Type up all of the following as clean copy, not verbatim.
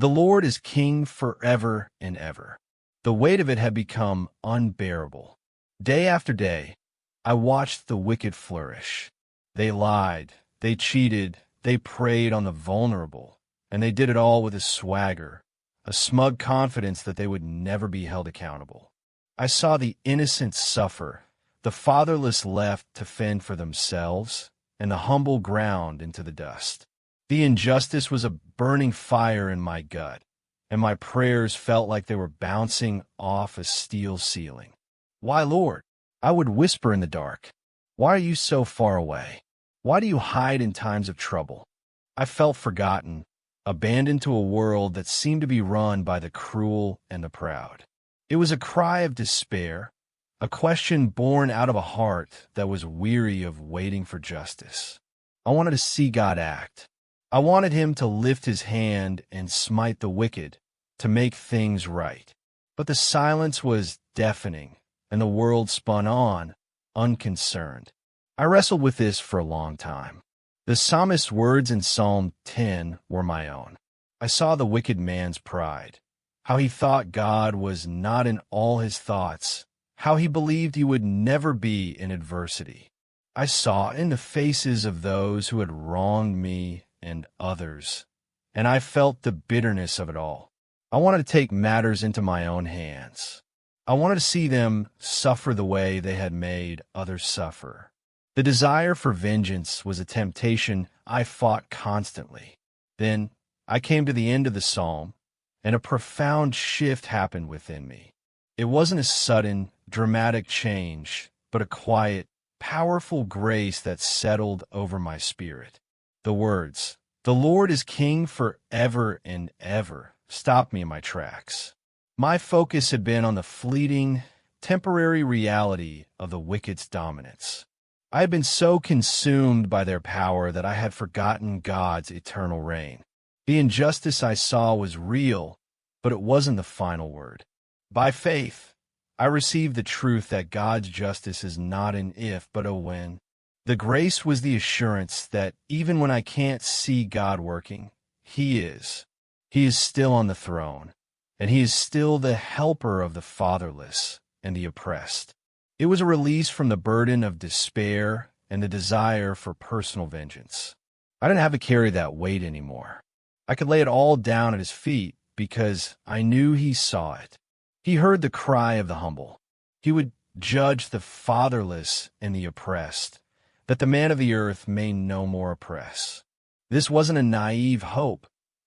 The Lord is king forever and ever. The weight of it had become unbearable. Day after day, I watched the wicked flourish. They lied, they cheated, they preyed on the vulnerable, and they did it all with a swagger, a smug confidence that they would never be held accountable. I saw the innocent suffer, the fatherless left to fend for themselves, and the humble ground into the dust. The injustice was a burning fire in my gut, and my prayers felt like they were bouncing off a steel ceiling. "Why, Lord?" I would whisper in the dark. "Why are you so far away? Why do you hide in times of trouble?" I felt forgotten, abandoned to a world that seemed to be run by the cruel and the proud. It was a cry of despair, a question born out of a heart that was weary of waiting for justice. I wanted to see God act. I wanted him to lift his hand and smite the wicked, to make things right. But the silence was deafening, and the world spun on, unconcerned. I wrestled with this for a long time. The psalmist's words in Psalm 10 were my own. I saw the wicked man's pride, how he thought God was not in all his thoughts, how he believed he would never be in adversity. I saw in the faces of those who had wronged me and others, and I felt the bitterness of it all. I wanted to take matters into my own hands. I wanted to see them suffer the way they had made others suffer. The desire for vengeance was a temptation I fought constantly. Then I came to the end of the psalm, and a profound shift happened within me. It wasn't a sudden, dramatic change, but a quiet, powerful grace that settled over my spirit. The words, "The Lord is king forever and ever," stopped me in my tracks. My focus had been on the fleeting, temporary reality of the wicked's dominance. I had been so consumed by their power that I had forgotten God's eternal reign. The injustice I saw was real, but it wasn't the final word. By faith, I received the truth that God's justice is not an if, but a when. The grace was the assurance that even when I can't see God working, He is. He is still on the throne, and He is still the helper of the fatherless and the oppressed. It was a release from the burden of despair and the desire for personal vengeance. I didn't have to carry that weight anymore. I could lay it all down at His feet because I knew He saw it. He heard the cry of the humble. He would judge the fatherless and the oppressed, that the man of the earth may no more oppress. This wasn't a naive hope.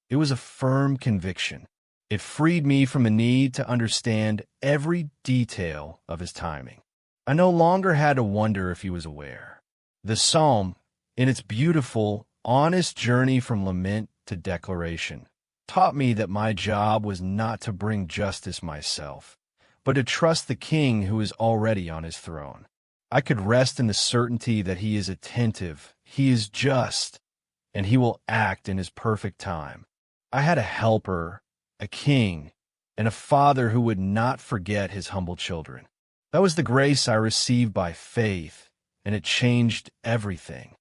It was a firm conviction. It freed me from the need to understand every detail of His timing. I no longer had to wonder if He was aware. The psalm, in its beautiful, honest journey from lament to declaration, taught me that my job was not to bring justice myself, but to trust the King who is already on His throne. I could rest in the certainty that He is attentive, He is just, and He will act in His perfect time. I had a helper, a king, and a father who would not forget His humble children. That was the grace I received by faith, and it changed everything.